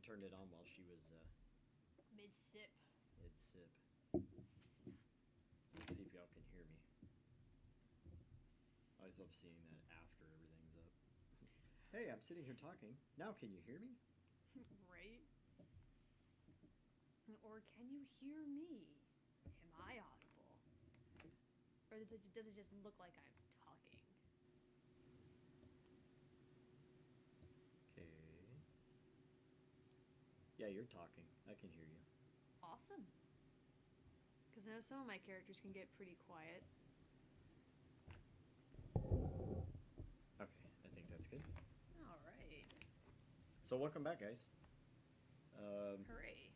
and turned it on while she was Mid-sip. mid-sip. Let's see if y'all can hear me. I always love seeing that after everything's up. Hey, I'm sitting here talking. Now can you hear me? Right? Or can you hear me? Am I audible? Or does it just look like I'm talking? Okay. Yeah, you're talking. I can hear you. Awesome. Because I know some of my characters can get pretty quiet. Okay, I think that's good. Alright. So welcome back, guys. Hooray.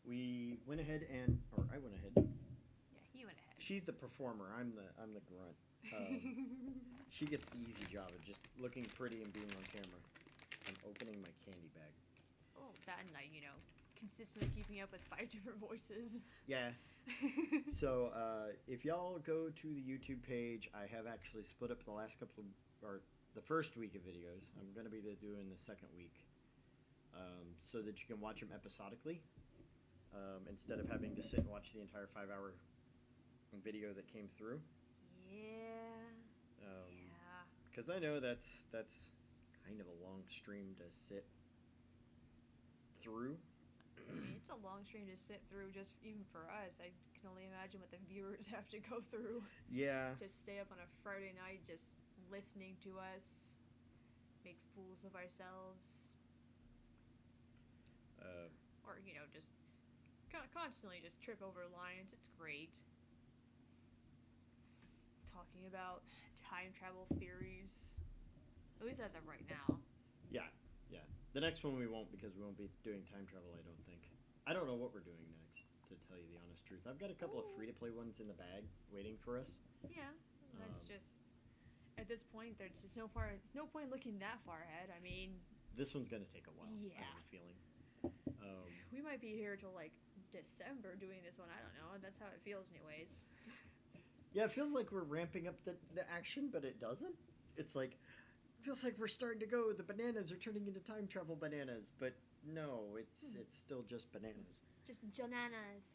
We went ahead or I went ahead. Yeah, he went ahead. She's the performer. I'm the grunt. She gets the easy job of just looking pretty and being on camera. I'm opening my candy bag. Oh, that and consistently keeping up with 5 different voices. Yeah. So if y'all go to the YouTube page, I have actually split up the last couple of, or the first week of videos. I'm going to be doing the second week, so that you can watch them episodically, instead of having to sit and watch the entire 5-hour video that came through. Yeah. Because I know that's kind of a long stream to sit through. It's a long stream to sit through, just even for us. I can only imagine what the viewers have to go through. Yeah. To stay up on a Friday night just listening to us make fools of ourselves. Or, just constantly just trip over lines. It's great. Talking about time travel theories. At least as of right now. Yeah. The next one we won't, because we won't be doing time travel, I don't think. I don't know what we're doing next, to tell you the honest truth. I've got a couple of free-to-play ones in the bag waiting for us. Yeah, that's just... At this point, there's just no point looking that far ahead. I mean... This one's going to take a while, yeah. I have a feeling. We might be here till, December doing this one. I don't know. That's how it feels anyways. Yeah, it feels like we're ramping up the action, but it doesn't. It's like... feels like we're starting to go. The bananas are turning into time travel bananas, but no, it's still just bananas. Just jananas.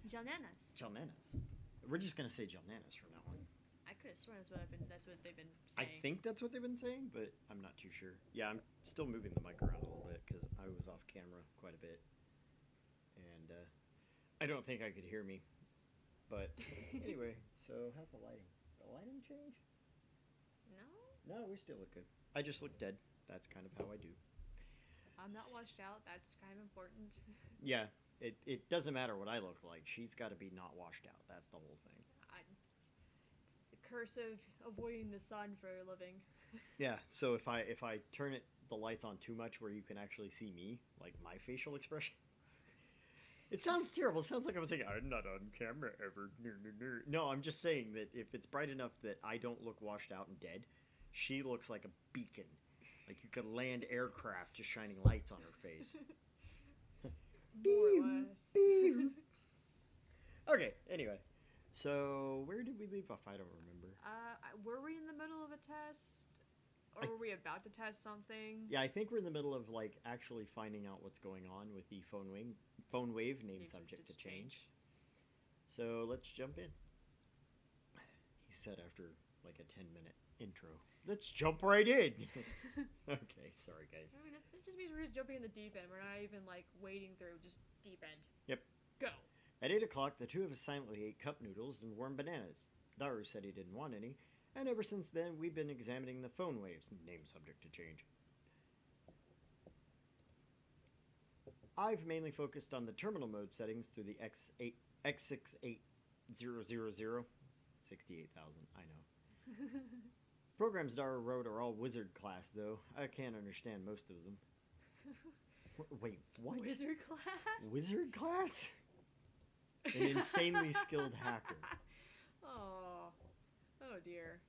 Jananas. We're just gonna say jananas from now on. I could have sworn that's what they've been saying. I think that's what they've been saying, but I'm not too sure. Yeah, I'm still moving the mic around a little bit because I was off camera quite a bit, and I don't think I could hear me. But anyway, so how's the lighting? The lighting change? No, we still look good. I just look dead. That's kind of how I do. I'm not washed out. That's kind of important. Yeah, it doesn't matter what I look like. She's got to be not washed out. That's the whole thing. It's the curse of avoiding the sun for a living. Yeah, so if I turn the lights on too much where you can actually see me, like my facial expression. It sounds terrible. It sounds like I was saying, I'm not on camera ever. No, I'm just saying that if it's bright enough that I don't look washed out and dead, she looks like a beacon. Like you could land aircraft just shining lights on her face. More or less. Okay, anyway. So, where did we leave off? I don't remember. Were we in the middle of a test? Or were we about to test something? Yeah, I think we're in the middle of, actually finding out what's going on with the phone wave name subject to change. So, let's jump in. He said after, a 10-minute intro. Let's jump right in! Okay, sorry, guys. I mean, it just means we're just jumping in the deep end. We're not even, wading through, just deep end. Yep. Go! At 8 o'clock, the two of us silently ate cup noodles and warm bananas. Daru said he didn't want any, and ever since then, we've been examining the phone waves, name subject to change. I've mainly focused on the terminal mode settings through the X68000. 68,000, I know. Programs Daru wrote are all wizard class, though. I can't understand most of them. Wait, what? Wizard class? Wizard class? An insanely skilled hacker. Oh dear.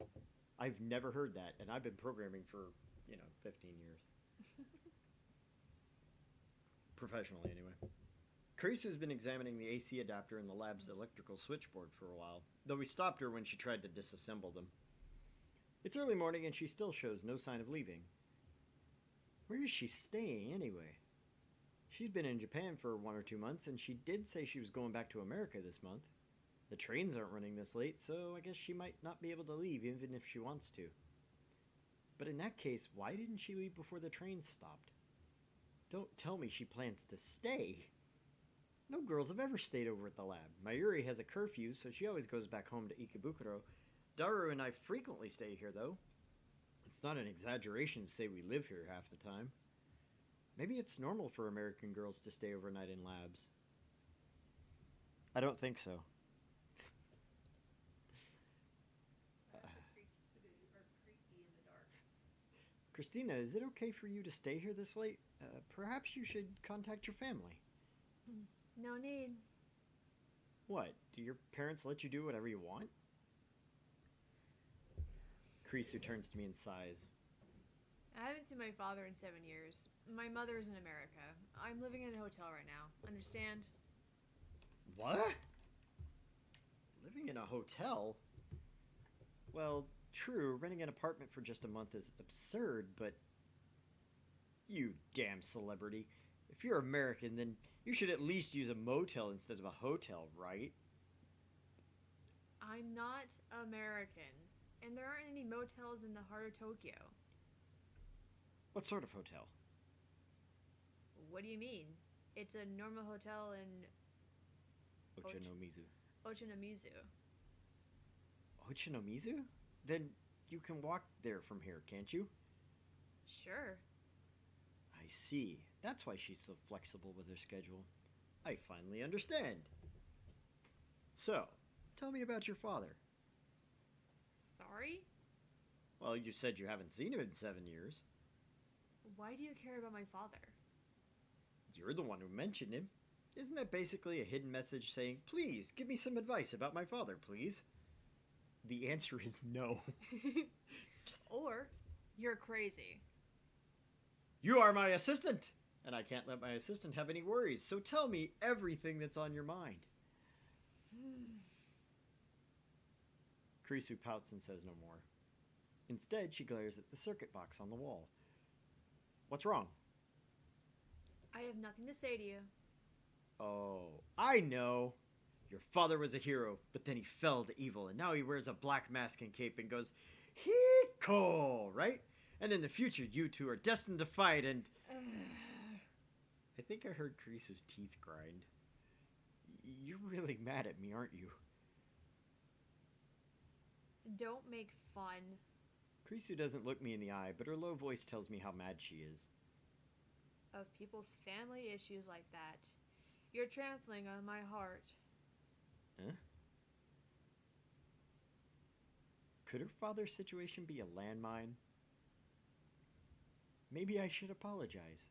I've never heard that, and I've been programming for, 15 years. Professionally, anyway. Carisu's been examining the AC adapter in the lab's electrical switchboard for a while, though we stopped her when she tried to disassemble them. It's early morning and she still shows no sign of leaving. Where is she staying, anyway? She's been in Japan for 1 or 2 months, and she did say she was going back to America this month. The trains aren't running this late, so I guess she might not be able to leave even if she wants to. But in that case, why didn't she leave before the train stopped? Don't tell me she plans to stay. No girls have ever stayed over at the lab. Mayuri has a curfew, so she always goes back home to Ikebukuro. Daru and I frequently stay here, though. It's not an exaggeration to say we live here half the time. Maybe it's normal for American girls to stay overnight in labs. I don't think so. Christina, is it okay for you to stay here this late? Perhaps you should contact your family. No need. What? Do your parents let you do whatever you want? Krisu turns to me and sighs. I haven't seen my father in 7 years. My mother's in America. I'm living in a hotel right now. Understand? What? Living in a hotel? Well, true, renting an apartment for just a month is absurd, but... You damn celebrity. If you're American, then you should at least use a motel instead of a hotel, right? I'm not American. And there aren't any motels in the heart of Tokyo. What sort of hotel? What do you mean? It's a normal hotel in Ochanomizu. Ochanomizu. Ochanomizu? Then you can walk there from here, can't you? Sure. I see. That's why she's so flexible with her schedule. I finally understand. So, tell me about your father. Sorry? Well, you said you haven't seen him in 7 years. Why do you care about my father? You're the one who mentioned him. Isn't that basically a hidden message saying, please, give me some advice about my father, please? The answer is no. Or, you're crazy. You are my assistant, and I can't let my assistant have any worries, so tell me everything that's on your mind. Krisu pouts and says no more. Instead, she glares at the circuit box on the wall. What's wrong? I have nothing to say to you. Oh, I know. Your father was a hero, but then he fell to evil, and now he wears a black mask and cape and goes, Hiko, right? And in the future, you two are destined to fight, and... I think I heard Krisu's teeth grind. You're really mad at me, aren't you? Don't make fun. Krisu doesn't look me in the eye, but her low voice tells me how mad she is. Of people's family issues like that. You're trampling on my heart. Huh? Could her father's situation be a landmine? Maybe I should apologize.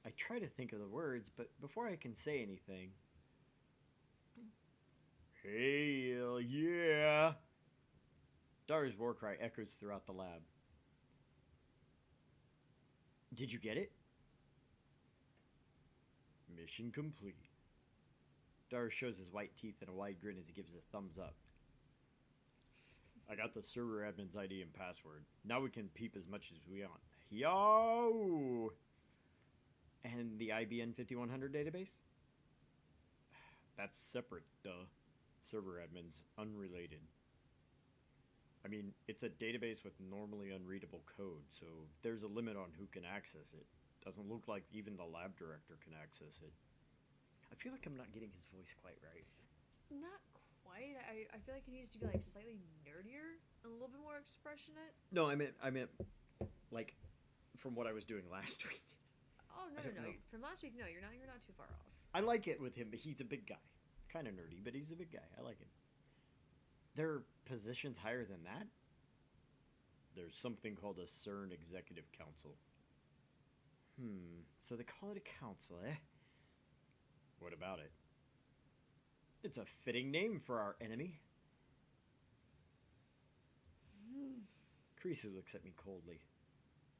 I try to think of the words, but before I can say anything... Hell yeah! Daru's war cry echoes throughout the lab. Did you get it? Mission complete. Daru shows his white teeth in a wide grin as he gives a thumbs up. I got the server admin's ID and password. Now we can peep as much as we want. Yo! And the IBN 5100 database? That's separate, duh. Server admin's unrelated. I mean, it's a database with normally unreadable code, so there's a limit on who can access it. Doesn't look like even the lab director can access it. I feel like I'm not getting his voice quite right. Not quite. I feel like it needs to be like slightly nerdier, a little bit more expressionate. No, I meant like from what I was doing last week. Oh no. From last week, no, you're not too far off. I like it with him, but he's a big guy. Kind of nerdy, but he's a big guy. I like him. There are positions higher than that? There's something called a CERN Executive Council. So they call it a council, eh? What about it? It's a fitting name for our enemy. Krisu looks at me coldly.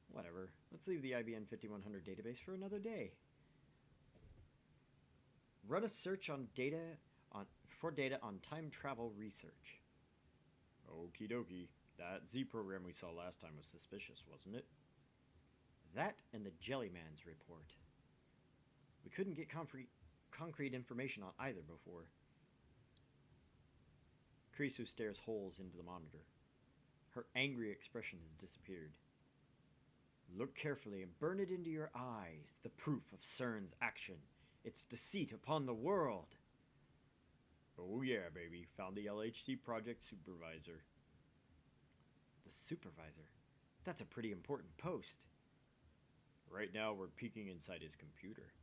Whatever. Let's leave the IBN 5100 database for another day. Run a search for data on time travel research. Okie dokie. That Z program we saw last time was suspicious, wasn't it? That and the Jellyman's report. We couldn't get concrete information on either before. Krisu stares holes into the monitor. Her angry expression has disappeared. Look carefully and burn it into your eyes, the proof of CERN's action, its deceit upon the world. Oh yeah, baby, found the LHC project supervisor. The supervisor? That's a pretty important post. Right now we're peeking inside his computer.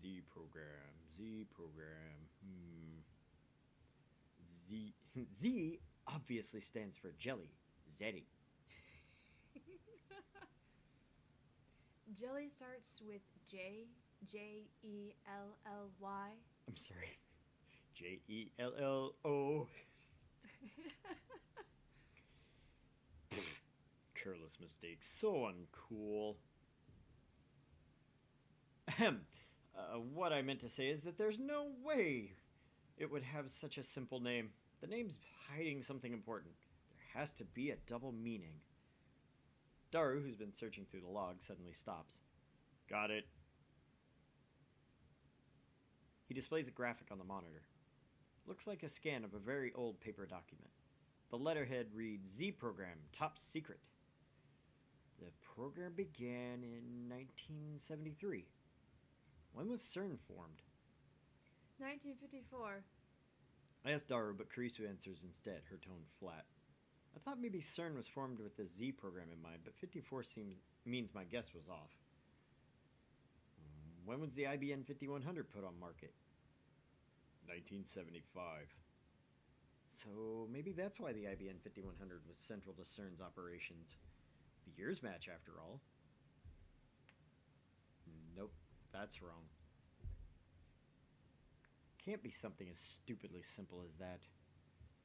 Z program. Z obviously stands for jelly. Zeddy. Jelly starts with J-E-L-L-Y. I'm sorry. Jello. Careless mistake. So uncool. Ahem. What I meant to say is that there's no way it would have such a simple name. The name's hiding something important. There has to be a double meaning. Daru, who's been searching through the log, suddenly stops. Got it. He displays a graphic on the monitor. Looks like a scan of a very old paper document. The letterhead reads, Z program, top secret. The program began in 1973. When was CERN formed? 1954. I asked Daru, but Karisu answers instead, her tone flat. I thought maybe CERN was formed with the Z program in mind, but 54 means my guess was off. When was the IBM 5100 put on market? 1975. So maybe that's why the IBM 5100 was central to CERN's operations. The years match, after all. Nope, that's wrong. Can't be something as stupidly simple as that.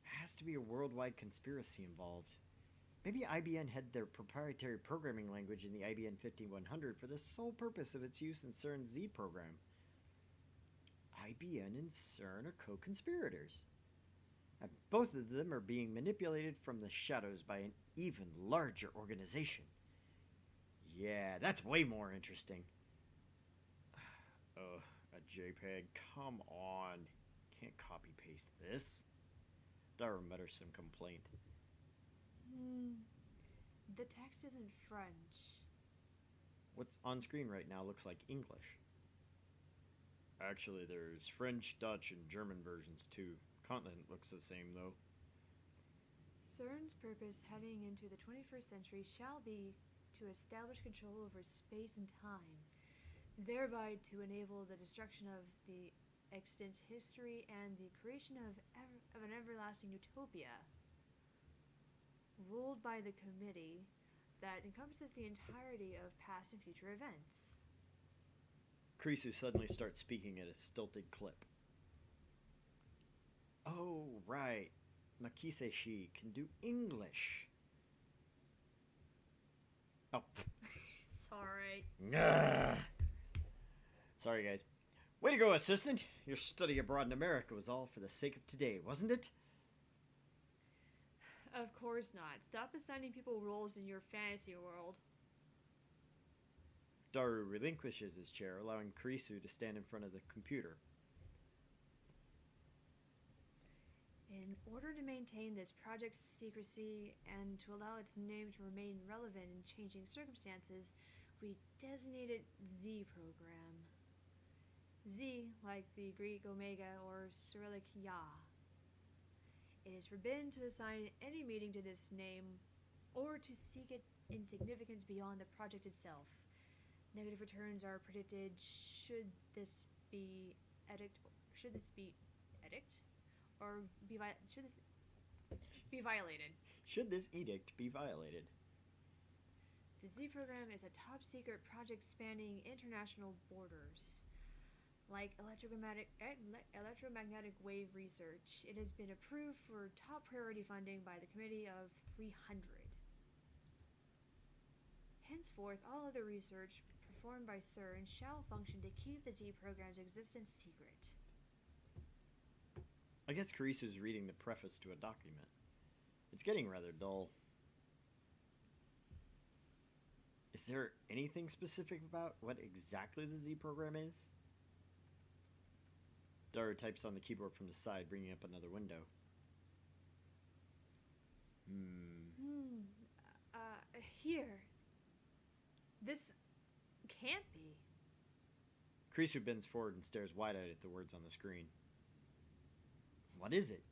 Has to be a worldwide conspiracy involved. Maybe IBM had their proprietary programming language in the IBM 5100 for the sole purpose of its use in CERN's Z program. IBM and CERN are co-conspirators. And both of them are being manipulated from the shadows by an even larger organization. Yeah, that's way more interesting. A JPEG, come on. Can't copy-paste this. Daru mutters some complaint. The text isn't French. What's on screen right now looks like English. Actually, there's French, Dutch, and German versions too. Content looks the same though. CERN's purpose heading into the 21st century shall be to establish control over space and time, thereby to enable the destruction of the extant history and the creation of an everlasting utopia, ruled by the committee that encompasses the entirety of past and future events. Krisu suddenly starts speaking at a stilted clip. Oh, right. Makiseshi can do English. Oh. Sorry. Sorry, guys. Way to go, assistant. Your study abroad in America was all for the sake of today, wasn't it? Of course not. Stop assigning people roles in your fantasy world. Daru relinquishes his chair, allowing Karisu to stand in front of the computer. In order to maintain this project's secrecy and to allow its name to remain relevant in changing circumstances, we designated Z program. Z, like the Greek Omega or Cyrillic Ya. It is forbidden to assign any meaning to this name or to seek it in significance beyond the project itself. Negative returns are predicted should this edict be violated. Should this edict be violated? The Z program is a top-secret project spanning international borders. Like electromagnetic wave research, it has been approved for top priority funding by the Committee of 300. Henceforth, all other research performed by CERN shall function to keep the Z program's existence secret. I guess Carisu's reading the preface to a document. It's getting rather dull. Is there anything specific about what exactly the Z program is? Daru types on the keyboard from the side, bringing up another window. Here. This can't be. Karisu bends forward and stares wide-eyed at the words on the screen. What is it?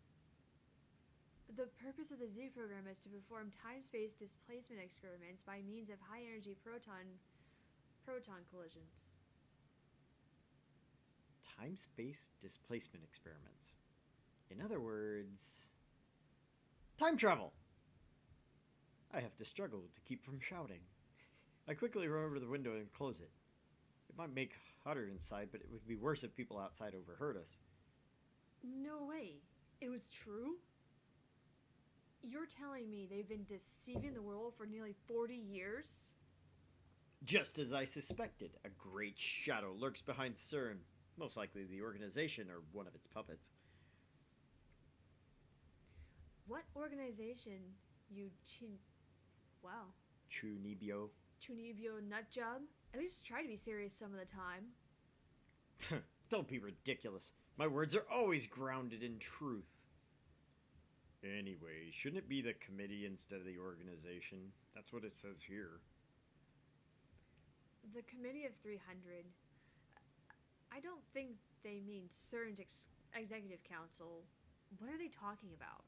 The purpose of the Z program is to perform time-space displacement experiments by means of high-energy proton collisions. Time-space displacement experiments. In other words, time travel! I have to struggle to keep from shouting. I quickly run over the window and close it. It might make hotter inside, but it would be worse if people outside overheard us. No way. It was true? You're telling me they've been deceiving the world for nearly 40 years? Just as I suspected, a great shadow lurks behind CERN. Most likely the organization or one of its puppets. What organization, Chunibyo. Chunibyo nutjob? At least try to be serious some of the time. Don't be ridiculous. My words are always grounded in truth. Anyway, shouldn't it be the committee instead of the organization? That's what it says here. The Committee of 300. I don't think they mean CERN's Executive Council. What are they talking about?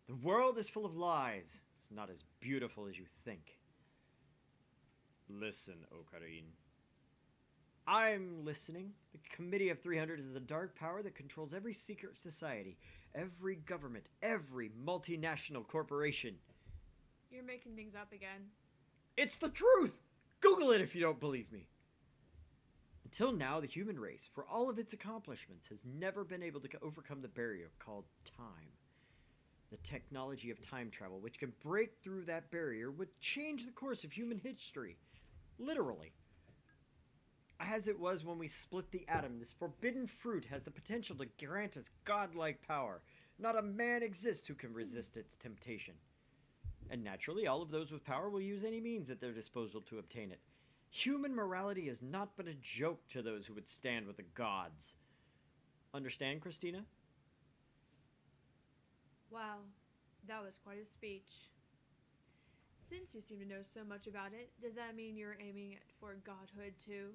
The world is full of lies. It's not as beautiful as you think. Listen, Ocarine. I'm listening. The Committee of 300 is the dark power that controls every secret society, every government, every multinational corporation. You're making things up again. It's the truth! Google it if you don't believe me. Until now, the human race, for all of its accomplishments, has never been able to overcome the barrier called time. The technology of time travel, which can break through that barrier, would change the course of human history. Literally. As it was when we split the atom, this forbidden fruit has the potential to grant us godlike power. Not a man exists who can resist its temptation. And naturally, all of those with power will use any means at their disposal to obtain it. Human morality is not but a joke to those who would stand with the gods. Understand, Christina? Wow, that was quite a speech. Since you seem to know so much about it, does that mean you're aiming for godhood too?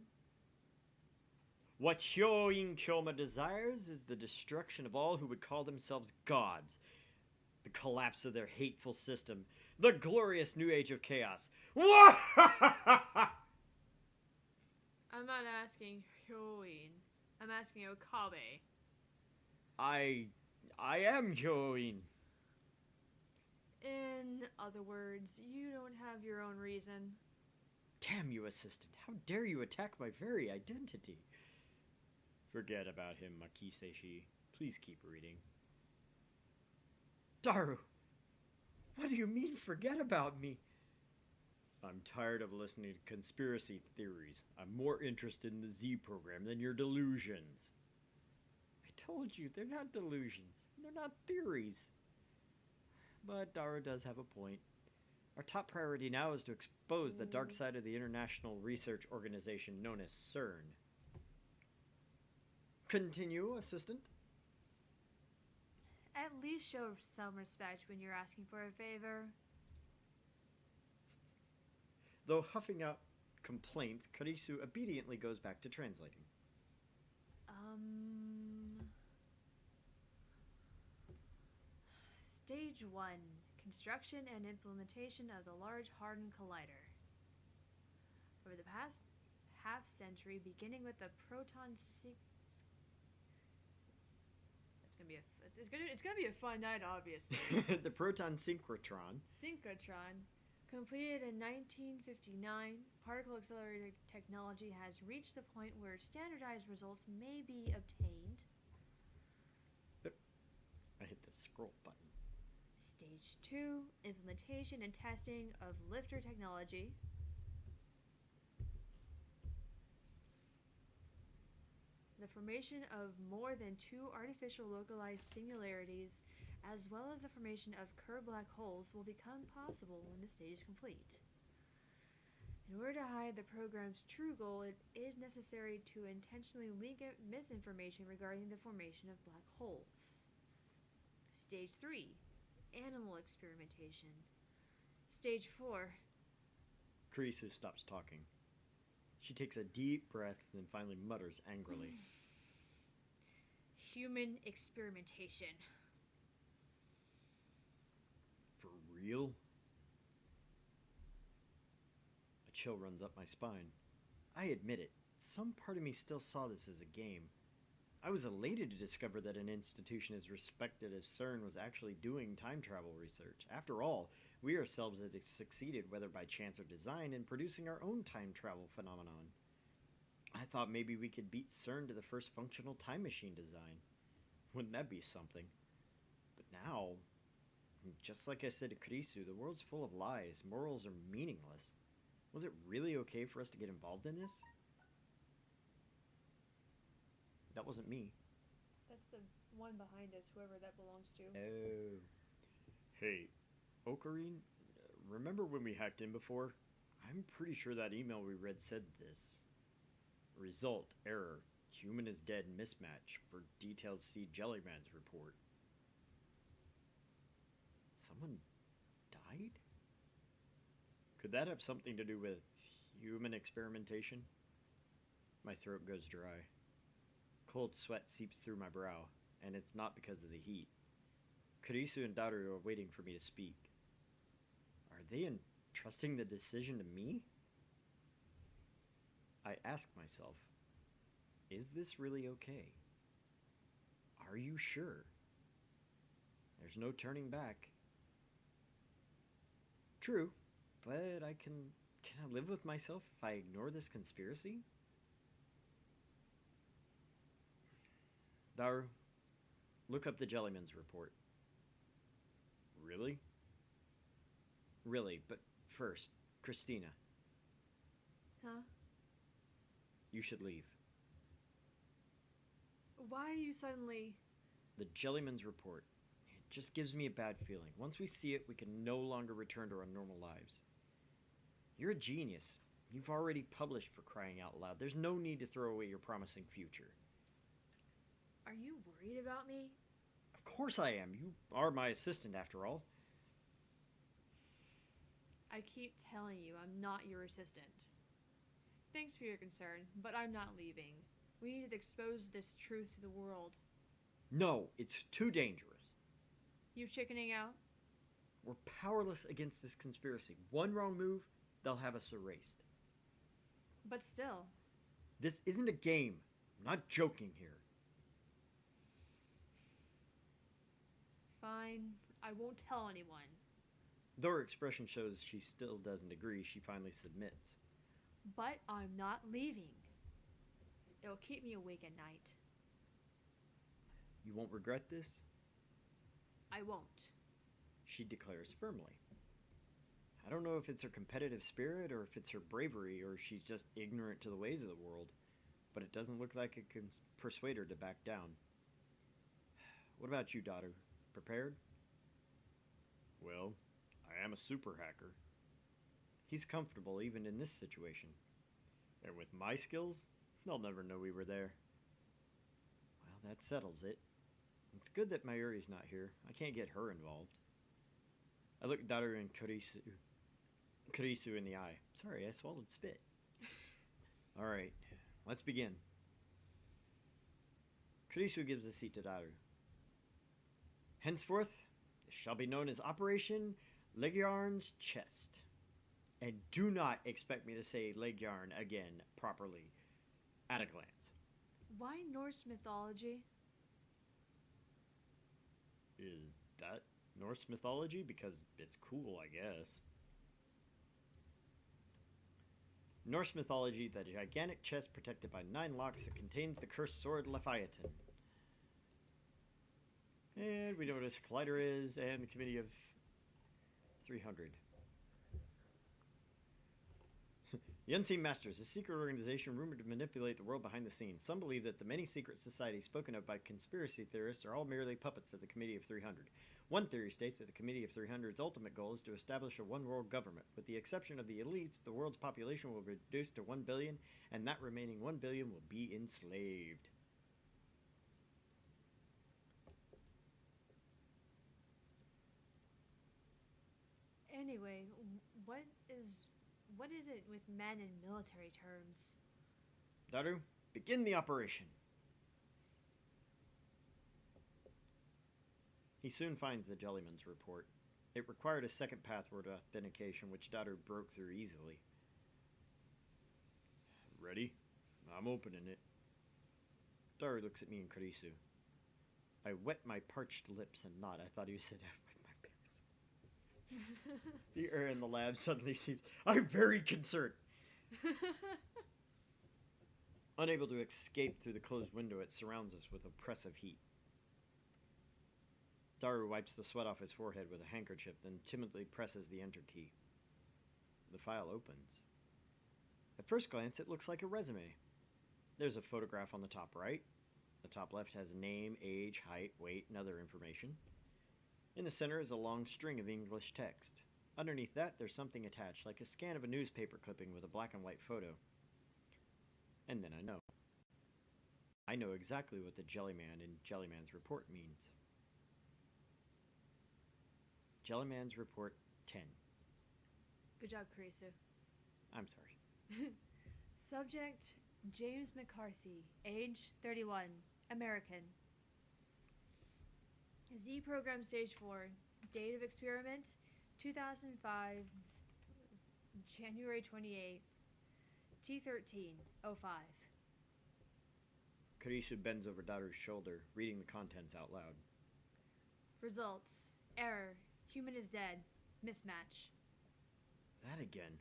What Hyoin Kyoma desires is the destruction of all who would call themselves gods. The collapse of their hateful system. The glorious new age of chaos. I'm not asking Hyoin. I'm asking Okabe. I am Hyoin. In other words, you don't have your own reason. Damn you, assistant. How dare you attack my very identity? Forget about him, Makiseshi. Please keep reading. Daru! What do you mean, forget about me? I'm tired of listening to conspiracy theories. I'm more interested in the Z program than your delusions. I told you, they're not delusions. They're not theories. But Daru does have a point. Our top priority now is to expose the dark side of the International Research Organization known as CERN. Continue, assistant. At least show some respect when you're asking for a favor. Though huffing out complaints, Karisu obediently goes back to translating. Stage 1. Construction and implementation of the Large Hadron Collider. Over the past half-century, beginning with the proton It's gonna be a fun night, obviously. The proton synchrotron. Completed in 1959, particle accelerator technology has reached the point where standardized results may be obtained. I hit the scroll button. Stage 2, implementation and testing of lifter technology. the formation of more than 2 artificial localized singularities, as well as the formation of curved black holes, will become possible when the stage is complete. In order to hide the program's true goal, it is necessary to intentionally leak out misinformation regarding the formation of black holes. Stage 3. Animal experimentation. Stage 4. Kurisu stops talking. She takes a deep breath and then finally mutters angrily. Human experimentation. For real? A chill runs up my spine. I admit it, some part of me still saw this as a game. I was elated to discover that an institution as respected as CERN was actually doing time travel research. After all, we ourselves had succeeded, whether by chance or design, in producing our own time travel phenomenon. I thought maybe we could beat CERN to the first functional time machine design. Wouldn't that be something? But now, just like I said to Kurisu, the world's full of lies. Morals are meaningless. Was it really okay for us to get involved in this? That wasn't me. That's the one behind us, whoever that belongs to. Oh. Hey, Ocarine, remember when we hacked in before? I'm pretty sure that email we read said this. Result, error. Human is dead mismatch. For details, see Jellyman's report. Someone died? Could that have something to do with human experimentation? My throat goes dry. Cold sweat seeps through my brow, and it's not because of the heat. Kurisu and Daru are waiting for me to speak. Are they entrusting the decision to me? I ask myself, is this really okay? Are you sure? There's no turning back. True, but can I live with myself if I ignore this conspiracy? Daru, look up the Jellyman's report. Really? Really, but first, Christina. Huh? You should leave. Why are you suddenly... The Jellyman's report. It just gives me a bad feeling. Once we see it, we can no longer return to our normal lives. You're a genius. You've already published, for crying out loud. There's no need to throw away your promising future. Are you worried about me? Of course I am. You are my assistant, after all. I keep telling you I'm not your assistant. Thanks for your concern, but I'm not leaving. We need to expose this truth to the world. No, it's too dangerous. You chickening out? We're powerless against this conspiracy. One wrong move, they'll have us erased. But still. This isn't a game. I'm not joking here. Fine. I won't tell anyone. Though her expression shows she still doesn't agree, she finally submits. But I'm not leaving. It'll keep me awake at night. You won't regret this? I won't. She declares firmly. I don't know if it's her competitive spirit or if it's her bravery or she's just ignorant to the ways of the world, but it doesn't look like it can persuade her to back down. What about you, daughter? Prepared? Well, I am a super hacker. He's comfortable even in this situation. And with my skills, they'll never know we were there. Well, that settles it. It's good that Mayuri's not here. I can't get her involved. I look Daru and Kurisu in the eye. Sorry, I swallowed spit. Alright, let's begin. Kurisu gives the seat to Daru. Henceforth, this shall be known as Operation Leguiarn's Chest. And do not expect me to say Leguiarn again properly at a glance. Why Norse mythology? Is that Norse mythology? Because it's cool, I guess. Norse mythology, the gigantic chest protected by 9 locks that contains the cursed sword Leviathan. And we know what a collider is, and the committee of 300. The Unseen Masters, a secret organization rumored to manipulate the world behind the scenes. Some believe that the many secret societies spoken of by conspiracy theorists are all merely puppets of the Committee of 300. One theory states that the Committee of 300's ultimate goal is to establish a one-world government. With the exception of the elites, the world's population will be reduced to 1 billion, and that remaining 1 billion will be enslaved. Anyway, what is it with men in military terms? Daru, begin the operation. He soon finds the Jellyman's report. It required a second password authentication, which Daru broke through easily. Ready? I'm opening it. Daru looks at me and Karisu. I wet my parched lips and nod. I thought he said I wet my pants. The air in the lab suddenly seems... I'm very concerned. Unable to escape through the closed window, it surrounds us with oppressive heat. Daru wipes the sweat off his forehead with a handkerchief, then timidly presses the enter key. The file opens. At first glance, it looks like a resume. There's a photograph on the top right. The top left has name, age, height, weight, and other information. In the center is a long string of English text. Underneath that, there's something attached, like a scan of a newspaper clipping with a black and white photo. And then I know. I know exactly what the Jellyman in Jellyman's report means. Jellyman's report 10. Good job, Karisu. I'm sorry. Subject, James McCarthy. Age, 31. American. Z program stage 4. Date of experiment, 2005, January 28th. T13, 05. Karisu bends over Daru's shoulder, reading the contents out loud. Results. Error. Human is dead. Mismatch. That again.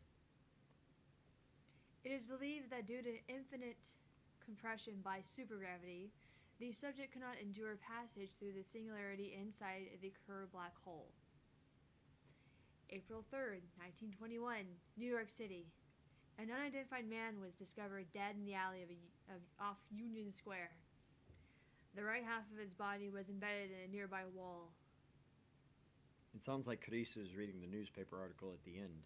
It is believed that due to infinite compression by supergravity, the subject cannot endure passage through the singularity inside the Kerr black hole. April 3rd, 1921, New York City. An unidentified man was discovered dead in the alley off Union Square. The right half of his body was embedded in a nearby wall. It sounds like Karisu is reading the newspaper article at the end.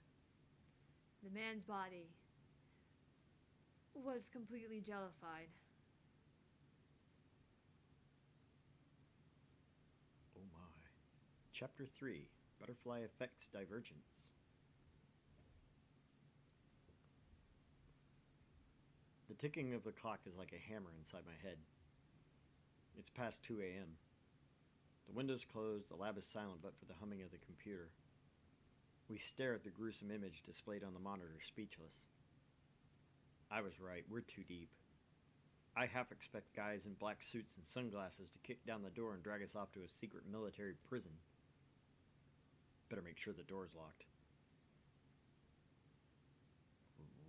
The man's body was completely jellified. Oh my. Chapter 3, Butterfly Affects Divergence. The ticking of the clock is like a hammer inside my head. It's past 2 a.m. The window's closed, the lab is silent but for the humming of the computer. We stare at the gruesome image displayed on the monitor, speechless. I was right, we're too deep. I half expect guys in black suits and sunglasses to kick down the door and drag us off to a secret military prison. Better make sure the door's locked.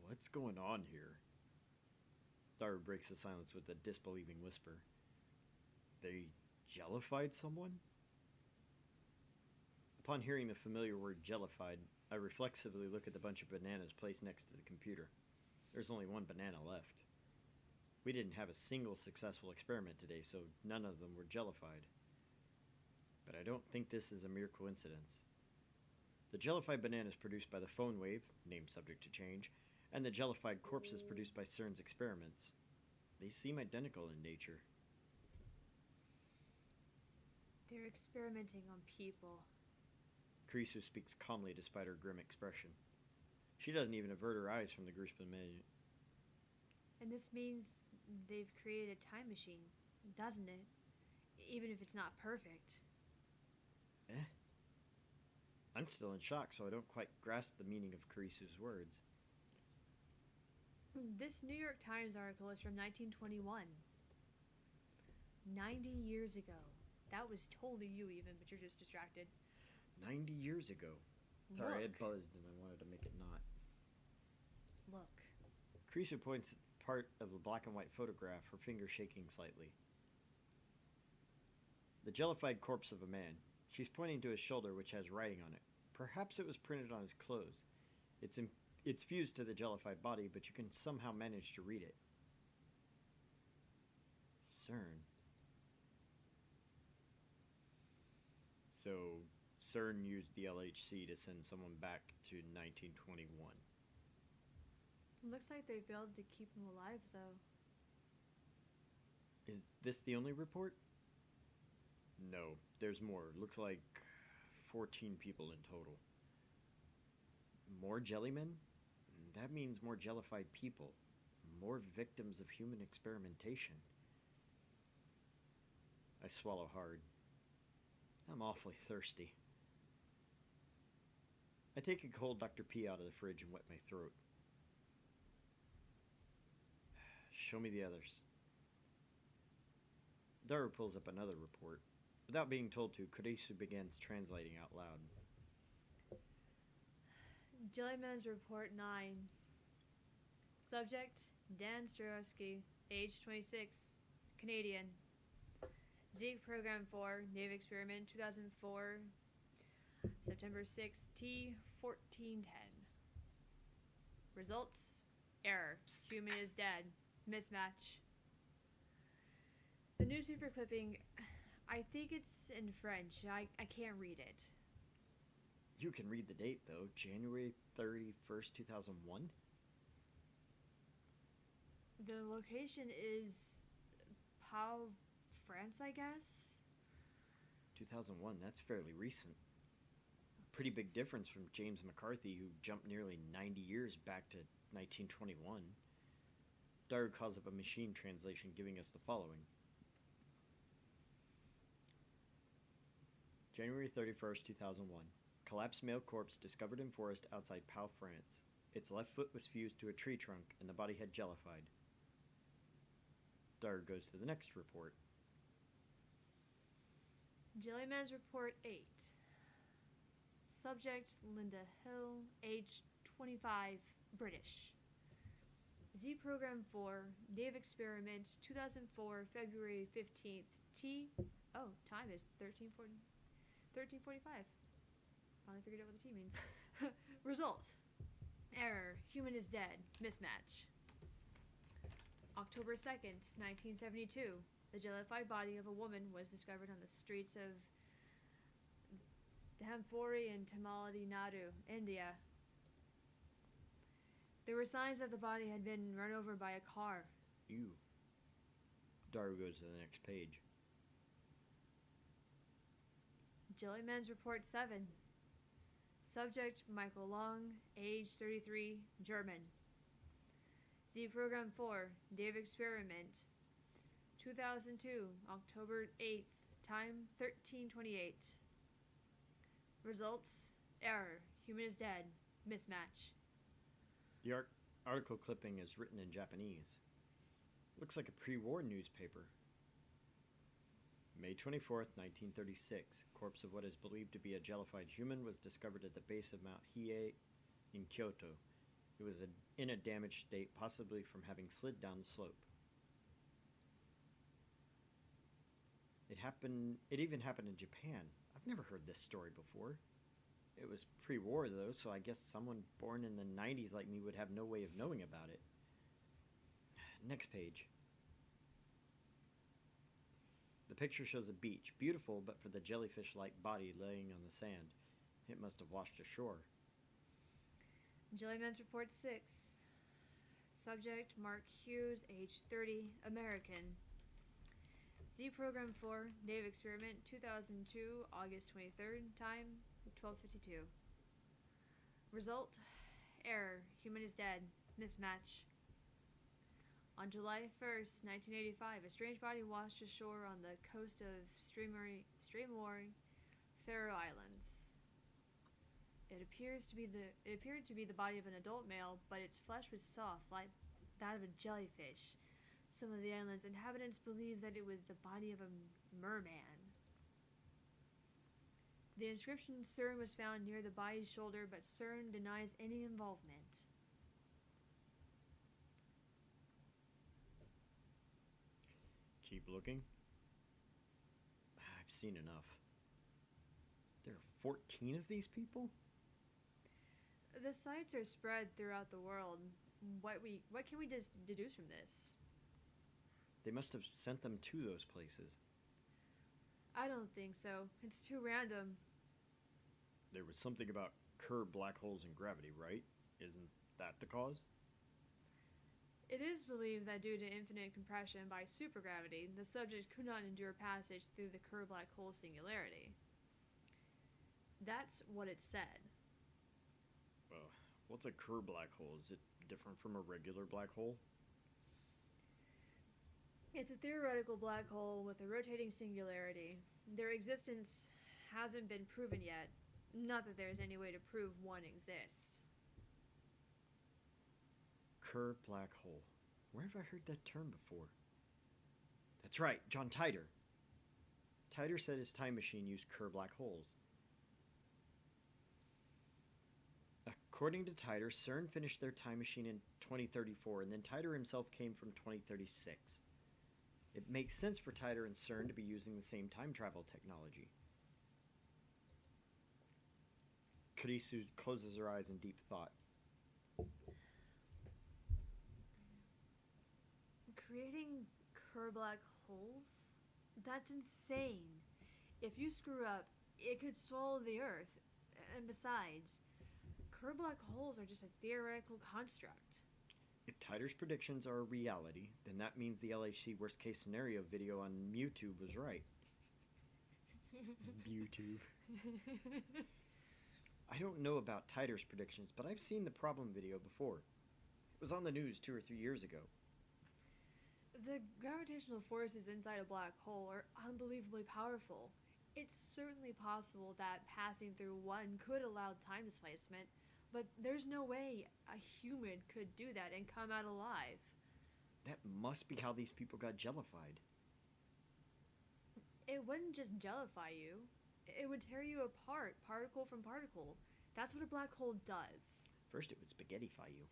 What's going on here? Daru breaks the silence with a disbelieving whisper. They jellified someone? Upon hearing the familiar word jellified, I reflexively look at the bunch of bananas placed next to the computer. There's only one banana left. We didn't have a single successful experiment today, so none of them were jellified. But I don't think this is a mere coincidence. The jellified banana is produced by the phone wave, name subject to change, and the jellified corpse is produced by CERN's experiments. They seem identical in nature. They're experimenting on people. Karisu speaks calmly despite her grim expression. She doesn't even avert her eyes from the gruesome image. And this means they've created a time machine, doesn't it? Even if it's not perfect. I'm still in shock, so I don't quite grasp the meaning of Karisu's words. This New York Times article is from 1921. 90 years ago. That was totally you even, but you're just distracted. 90 years ago. Sorry, I had Look. buzzed and I wanted to make it not. Look. Karisu points at part of a black and white photograph, her finger shaking slightly. The jellified corpse of a man. She's pointing to his shoulder, which has writing on it. Perhaps it was printed on his clothes. It's It's fused to the jellified body, but you can somehow manage to read it. CERN. So, CERN used the LHC to send someone back to 1921. Looks like they failed to keep him alive, though. Is this the only report? No, there's more. Looks like 14 people in total. More jellymen? That means more jellified people. More victims of human experimentation. I swallow hard. I'm awfully thirsty. I take a cold Dr. P out of the fridge and wet my throat. Show me the others. Daru pulls up another report. Without being told to, Kurisu begins translating out loud. Jellyman's Report 9. Subject, Dan Strowski, age 26, Canadian. Zeke Program 4, Native Experiment 2004, September 6, T1410. Results, error, human is dead, mismatch. The newspaper clipping, I think it's in French. I can't read it. You can read the date, though. January 31st, 2001? The location is Pau, France, I guess? 2001, that's fairly recent. Pretty big difference from James McCarthy, who jumped nearly 90 years back to 1921. Daru calls up a machine translation giving us the following. January 31st, 2001. Collapsed male corpse discovered in forest outside Pau, France. Its left foot was fused to a tree trunk and the body had jellified. Daru goes to the next report. Jellyman's Report 8. Subject, Linda Hill, age 25, British. Z Program 4, Native Experiment, 2004, February 15th, time is 13:45. Finally figured out what the T means. Result, error, human is dead, mismatch. October 2nd, 1972, the jellified body of a woman was discovered on the streets of Dhampuri in Tamil Nadu, India. There were signs that the body had been run over by a car. Ew. Daru goes to the next page. Jellyman's Report 7. Subject, Michael Long, age 33, German. Z Program 4, Native Experiment, 2002, October 8th, time 13:28. Results, error, human is dead, mismatch. The article clipping is written in Japanese. Looks like a pre-war newspaper. May 24th, 1936. Corpse of what is believed to be a jellified human was discovered at the base of Mount Hiei in Kyoto. It was in a damaged state, possibly from having slid down the slope. It even happened in Japan. I've never heard this story before. It was pre-war, though, so I guess someone born in the 90s like me would have no way of knowing about it. Next page. The picture shows a beach, beautiful but for the jellyfish-like body laying on the sand. It must have washed ashore. Jellyman's Report 6. Subject, Mark Hughes, age 30, American. Z Program 4, Native Experiment, 2002, August 23rd, time 12:52. Result, error, human is dead, mismatch. On July 1st, 1985, a strange body washed ashore on the coast of Streamoy, Faroe Islands. It appeared to be the body of an adult male, but its flesh was soft, like that of a jellyfish. Some of the island's inhabitants believe that it was the body of a merman. The inscription CERN was found near the body's shoulder, but CERN denies any involvement. Keep looking. I've seen enough. There are 14 of these people? The sites are spread throughout the world. What can we just deduce from this? They must have sent them to those places. I don't think so. It's too random. There was something about curved black holes and gravity, right? Isn't that the cause? It is believed that due to infinite compression by supergravity, the subject could not endure passage through the Kerr black hole singularity. That's what it said. What's a Kerr black hole? Is it different from a regular black hole? It's a theoretical black hole with a rotating singularity. Their existence hasn't been proven yet. Not that there's any way to prove one exists. Kerr black hole. Where have I heard that term before? That's right, John Titor. Titor said his time machine used Kerr black holes. According to Titor, CERN finished their time machine in 2034, and then Titor himself came from 2036. It makes sense for Titor and CERN to be using the same time travel technology. Kurisu closes her eyes in deep thought. Creating Kerr black holes? That's insane. If you screw up, it could swallow the Earth. And besides, Kerr black holes are just a theoretical construct. If Titor's predictions are a reality, then that means the LHC worst case scenario video on YouTube was right. YouTube. I don't know about Titor's predictions, but I've seen the problem video before. It was on the news 2 or 3 years ago. The gravitational forces inside a black hole are unbelievably powerful. It's certainly possible that passing through one could allow time displacement, but there's no way a human could do that and come out alive. That must be how these people got jellified. It wouldn't just jellify you. It would tear you apart, particle from particle. That's what a black hole does. First it would spaghettify you.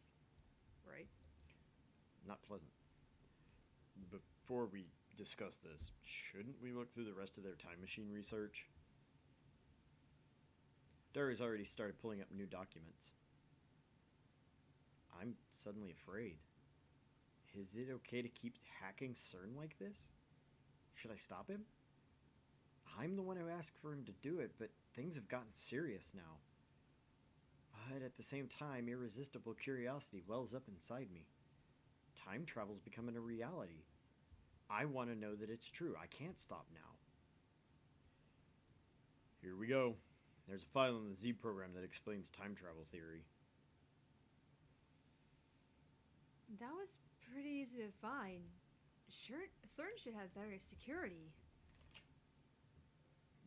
Right? Not pleasant. Before we discuss this, shouldn't we look through the rest of their time machine research? Darius already started pulling up new documents. I'm suddenly afraid. Is it okay to keep hacking CERN like this? Should I stop him? I'm the one who asked for him to do it, but things have gotten serious now. But at the same time, irresistible curiosity wells up inside me. Time travel's becoming a reality. I want to know that it's true. I can't stop now. Here we go. There's a file in the Z program that explains time travel theory. That was pretty easy to find. CERN should have better security.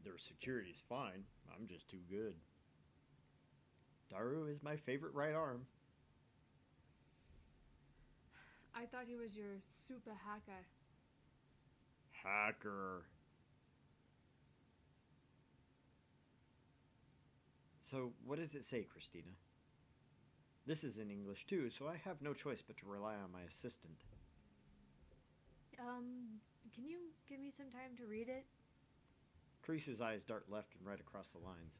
Their security's fine. I'm just too good. Daru is my favorite right arm. I thought he was your super hacker. Hacker. So, what does it say, Christina? This is in English too, so I have no choice but to rely on my assistant. Can you give me some time to read it? Crease's eyes dart left and right across the lines.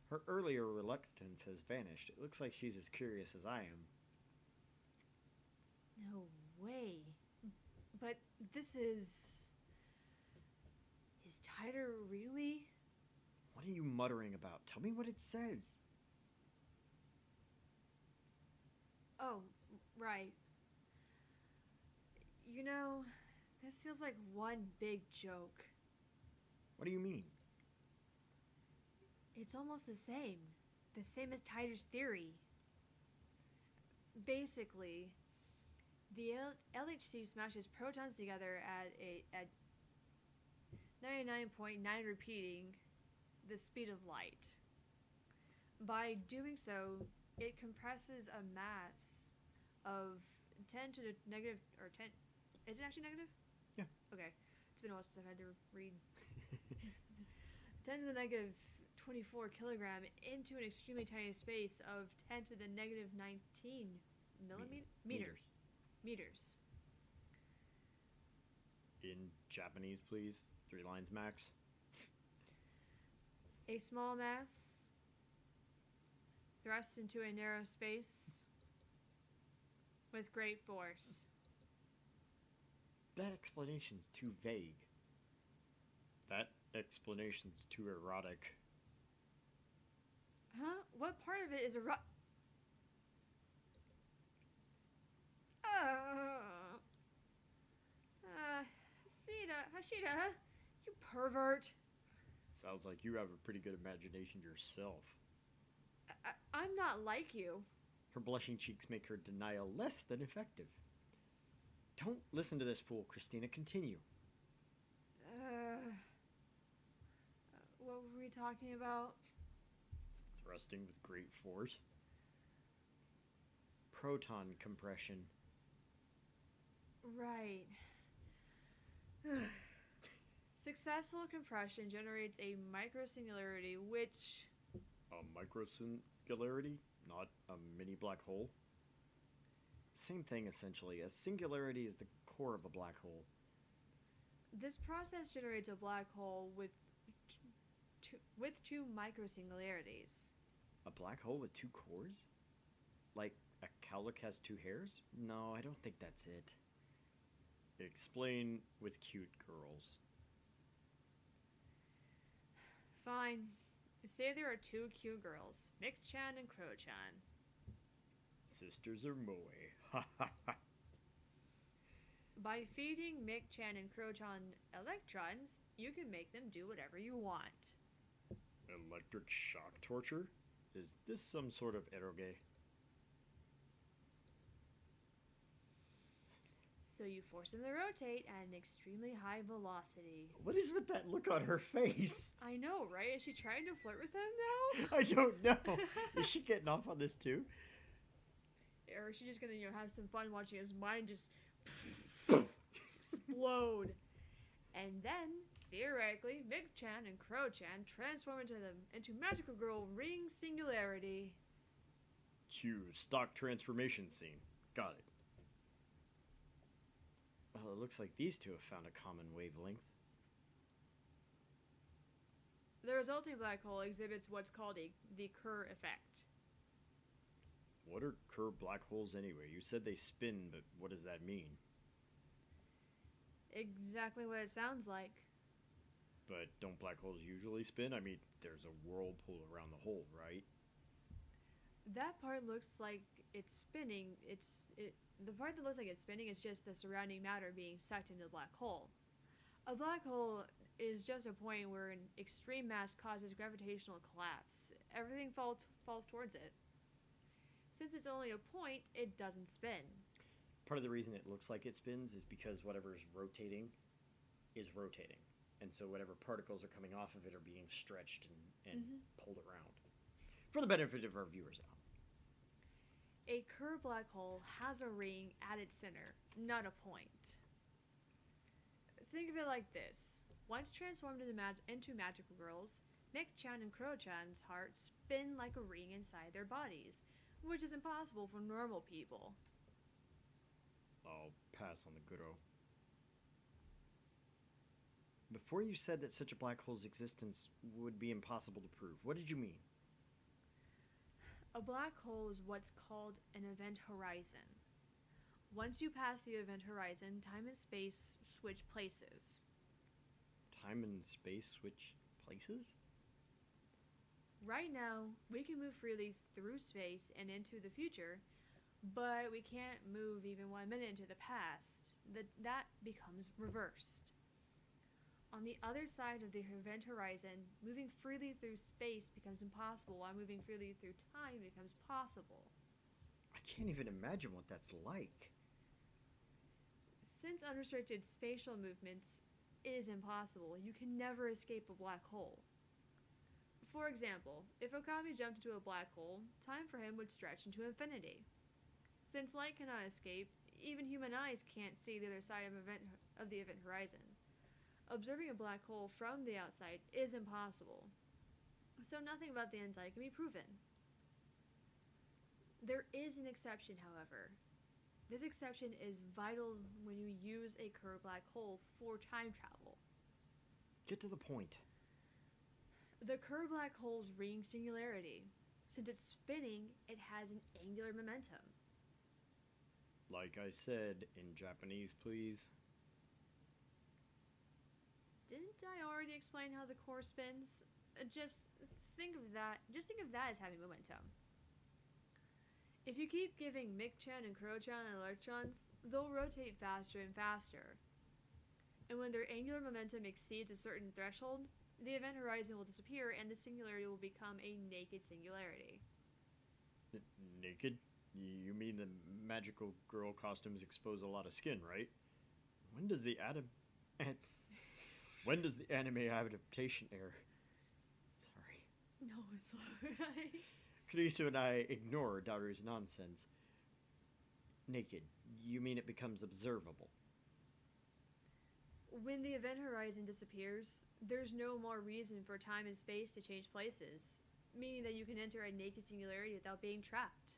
Her earlier reluctance has vanished. It looks like she's as curious as I am. No way. But this is... Is Titor really? What are you muttering about? Tell me what it says. Oh, right. You know, this feels like one big joke. What do you mean? It's almost the same. The same as Titor's theory. Basically, the LHC smashes protons together at 99.9 repeating the speed of light. By doing so, it compresses a mass of 10 to the negative, or 10, is it actually negative? Yeah. Okay. It's been a while since I've had to read. 10 to the negative 24 kilogram into an extremely tiny space of 10 to the negative 19 meters. In Japanese, please. 3 lines max. A small mass thrust into a narrow space with great force. That explanation's too vague. That explanation's too erotic. Huh? What part of it is Hashida, you pervert. Sounds like you have a pretty good imagination yourself. I'm not like you. Her blushing cheeks make her denial less than effective. Don't listen to this fool, Christina. Continue. What were we talking about? Thrusting with great force. Proton compression. Right. Successful compression generates a microsingularity, which... A microsingularity? Not a mini black hole? Same thing, essentially. A singularity is the core of a black hole. This process generates a black hole with two microsingularities. A black hole with two cores? Like a cowlick has two hairs? No, I don't think that's it. Explain with cute girls. Fine. Say there are two cute girls, Mick-chan and Crow-chan. Sisters or moe? Ha ha ha. By feeding Mick-chan and Crow-chan electrons, you can make them do whatever you want. Electric shock torture? Is this some sort of eroge? So you force them to rotate at an extremely high velocity. What is with that look on her face? I know, right? Is she trying to flirt with him now? I don't know. Is she getting off on this too? Or is she just gonna, have some fun watching his mind just explode? And then, theoretically, Mick-chan and Crow-chan transform into Magical Girl Ring Singularity. Cue stock transformation scene. Got it. Well, it looks like these two have found a common wavelength. The resulting black hole exhibits what's called the Kerr effect. What are Kerr black holes anyway? You said they spin, but what does that mean? Exactly what it sounds like. But don't black holes usually spin? I mean, there's a whirlpool around the hole, right? That part looks like it's spinning. The part that looks like it's spinning is just the surrounding matter being sucked into the black hole. A black hole is just a point where an extreme mass causes gravitational collapse. Everything falls towards it. Since it's only a point, it doesn't spin. Part of the reason it looks like it spins is because whatever's rotating is rotating. And so whatever particles are coming off of it are being stretched and pulled around. For the benefit of our viewers out. A Kerr black hole has a ring at its center, not a point. Think of it like this. Once transformed into magical girls, Mick-chan and Crow-chan's hearts spin like a ring inside their bodies, which is impossible for normal people. I'll pass on the good-o. Before you said that such a black hole's existence would be impossible to prove, what did you mean? A black hole is what's called an event horizon. Once you pass the event horizon, time and space switch places. Time and space switch places? Right now, we can move freely through space and into the future, but we can't move even 1 minute into the past. That becomes reversed. On the other side of the event horizon, moving freely through space becomes impossible, while moving freely through time becomes possible. I can't even imagine what that's like. Since unrestricted spatial movements is impossible, you can never escape a black hole. For example, if Okami jumped into a black hole, time for him would stretch into infinity. Since light cannot escape, even human eyes can't see the other side of the event horizon. Observing a black hole from the outside is impossible, so nothing about the inside can be proven. There is an exception, however. This exception is vital when you use a Kerr black hole for time travel. Get to the point. The Kerr black hole's ring singularity. Since it's spinning, it has an angular momentum. Like I said, in Japanese, please. Didn't I already explain how the core spins? Just think of that as having momentum. If you keep giving Michan and Crochan electrons, they'll rotate faster and faster. And when their angular momentum exceeds a certain threshold, the event horizon will disappear and the singularity will become a naked singularity. Naked? You mean the magical girl costumes expose a lot of skin, right? When does the anime adaptation air? Sorry. No, it's alright. Kurisu and I ignore Daru's nonsense. Naked. You mean it becomes observable? When the event horizon disappears, there's no more reason for time and space to change places, meaning that you can enter a naked singularity without being trapped.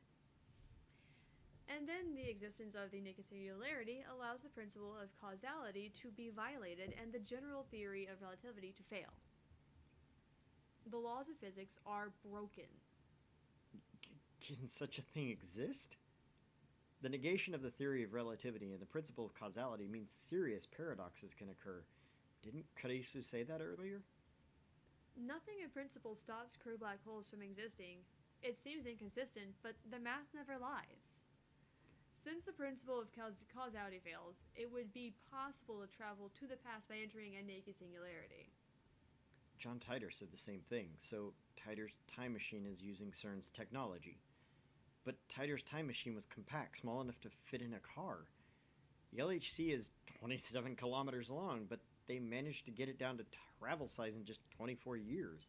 And then the existence of the naked singularity allows the principle of causality to be violated and the general theory of relativity to fail. The laws of physics are broken. Can such a thing exist? The negation of the theory of relativity and the principle of causality means serious paradoxes can occur. Didn't Karisu say that earlier? Nothing in principle stops crew black holes from existing. It seems inconsistent, but the math never lies. Since the principle of causality fails, it would be possible to travel to the past by entering a naked singularity. John Titor said the same thing, so Titor's time machine is using CERN's technology. But Titor's time machine was compact, small enough to fit in a car. The LHC is 27 kilometers long, but they managed to get it down to travel size in just 24 years.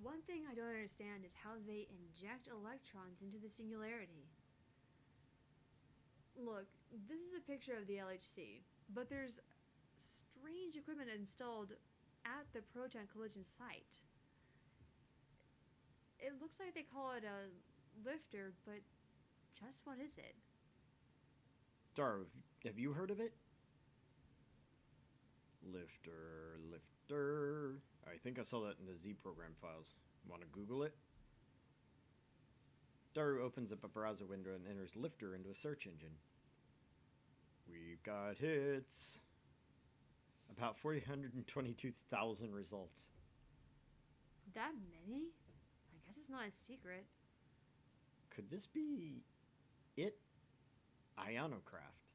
One thing I don't understand is how they inject electrons into the singularity. Look, this is a picture of the LHC, but there's strange equipment installed at the proton collision site. It looks like they call it a lifter, but just what is it? Daru, have you heard of it? Lifter. I think I saw that in the Z program files. Want to Google it? Daru opens up a browser window and enters lifter into a search engine. We've got hits. About 422,000 results. That many? I guess it's not a secret. Could this be it? Ionocraft.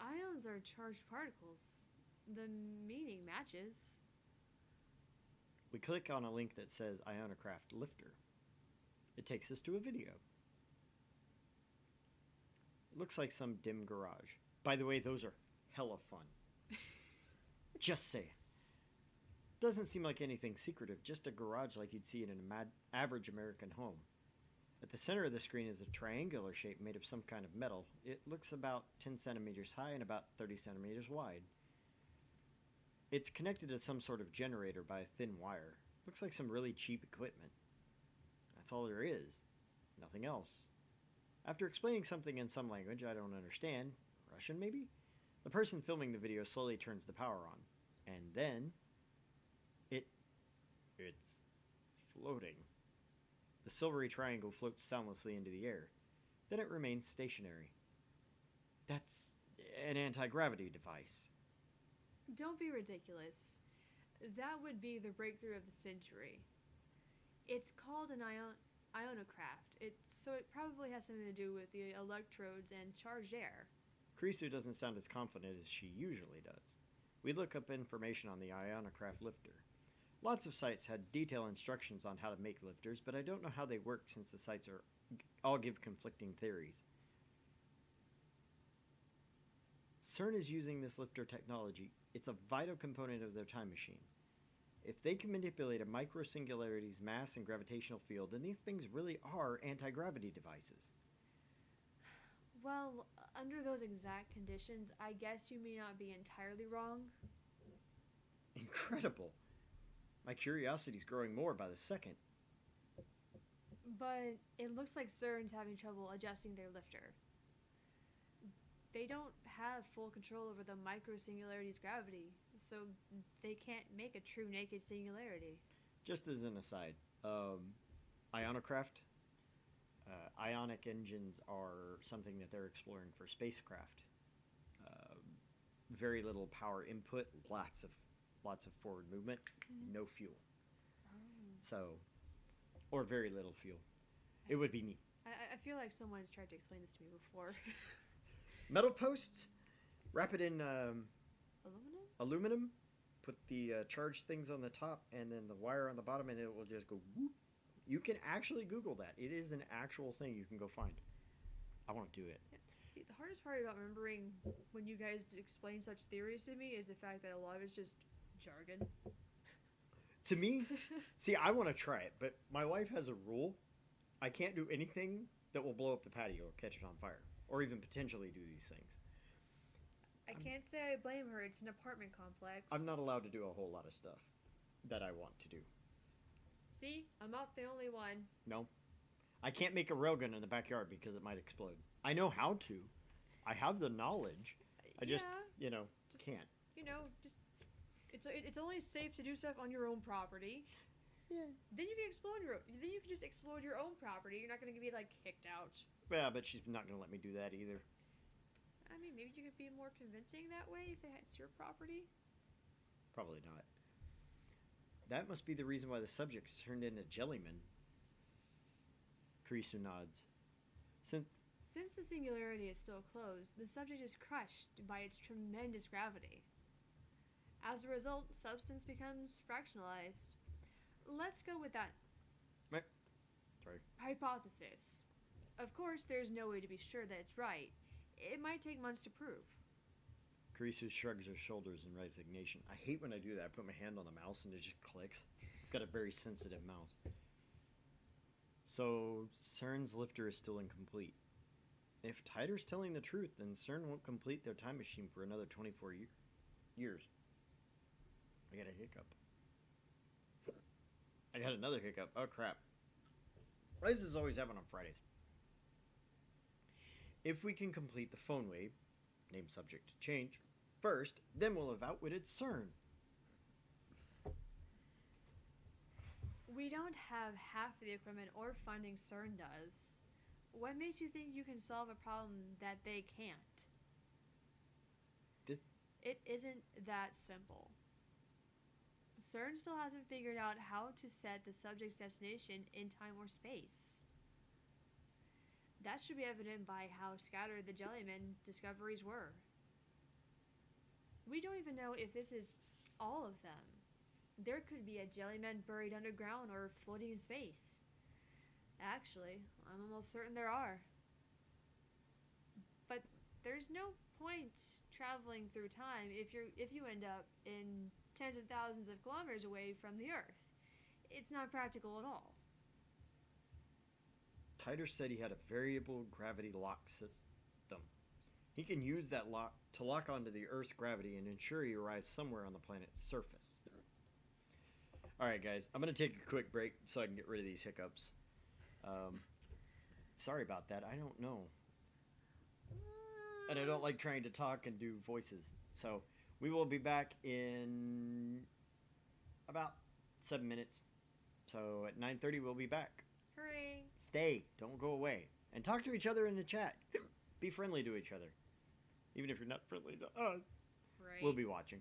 Ions are charged particles. The meaning matches. We click on a link that says Ionocraft Lifter. It takes us to a video. It looks like some dim garage. By the way, those are hella fun. Just saying. Doesn't seem like anything secretive, just a garage like you'd see in an average American home. At the center of the screen is a triangular shape made of some kind of metal. It looks about 10 centimeters high and about 30 centimeters wide. It's connected to some sort of generator by a thin wire. Looks like some really cheap equipment. That's all there is. Nothing else. After explaining something in some language I don't understand, Russian maybe? The person filming the video slowly turns the power on. And then it's floating. The silvery triangle floats soundlessly into the air. Then it remains stationary. That's an anti-gravity device. Don't be ridiculous. That would be the breakthrough of the century. It's called an ionocraft, so it probably has something to do with the electrodes and charged air. Kurisu doesn't sound as confident as she usually does. We look up information on the ionocraft lifter. Lots of sites had detailed instructions on how to make lifters, but I don't know how they work since the sites all give conflicting theories. CERN is using this lifter technology. It's a vital component of their time machine. If they can manipulate a microsingularity's mass and gravitational field, then these things really are anti-gravity devices. Well, under those exact conditions, I guess you may not be entirely wrong. Incredible. My curiosity's growing more by the second. But it looks like CERN's having trouble adjusting their lifter. They don't have full control over the microsingularity's gravity, so they can't make a true naked singularity. just as an aside, Ionocraft, ionic engines are something that they're exploring for spacecraft. Very little power input, lots of forward movement, no fuel. So, or very little fuel. It would be neat. I feel like someone's tried to explain this to me before. Metal posts, wrap it in Aluminum? aluminum, put the charged things on the top, and then the wire on the bottom, and it will just go whoop. You can actually Google that. It is an actual thing you can go find. I want to do it. Yeah. See, the hardest part about remembering when you guys explain such theories to me is the fact that a lot of it's just jargon. To me, see, I want to try it, but my wife has a rule. I can't do anything that will blow up the patio or catch it on fire, or even potentially do these things. I can't say I blame her. It's an apartment complex. I'm not allowed to do a whole lot of stuff that I want to do. See? I'm not the only one. No. I can't make a railgun in the backyard because it might explode. I know how to. I have the knowledge. I just can't. It's only safe to do stuff on your own property. Yeah. Then you can just explode your own property. You're not going to be like kicked out. Yeah, but she's not going to let me do that either. I mean, maybe you could be more convincing that way if it's your property. Probably not. That must be the reason why the subject's turned into jellymen. Kurisu nods. Since the singularity is still closed, the subject is crushed by its tremendous gravity. As a result, substance becomes fractionalized. Let's go with that hypothesis. Of course, there's no way to be sure that it's right. It might take months to prove. Kurisu shrugs her shoulders in resignation. I hate when I do that. I put my hand on the mouse and it just clicks. I've got a very sensitive mouse. So, CERN's lifter is still incomplete. If Tider's telling the truth, then CERN won't complete their time machine for another 24 years. I got a hiccup. I got another hiccup. Oh, crap. Rises always happen on Fridays. If we can complete the phone wave, name subject to change, first, then we'll have outwitted CERN. We don't have half the equipment or funding CERN does. What makes you think you can solve a problem that they can't? It isn't that simple. CERN still hasn't figured out how to set the subject's destination in time or space. That should be evident by how scattered the Jellyman discoveries were. We don't even know if this is all of them. There could be a Jellyman buried underground or floating in space. Actually, I'm almost certain there are. But there's no point traveling through time if you end up in tens of thousands of kilometers away from the Earth. It's not practical at all. Tider said he had a variable gravity lock system. He can use that lock to lock onto the Earth's gravity and ensure he arrives somewhere on the planet's surface. Alright guys, I'm going to take a quick break so I can get rid of these hiccups. Sorry about that, I don't know. And I don't like trying to talk and do voices. So, we will be back in about 7 minutes. So, at 9:30 we'll be back. Hurry! Stay, don't go away. And talk to each other in the chat. Be friendly to each other. Even if you're not friendly to us. Right. We'll be watching.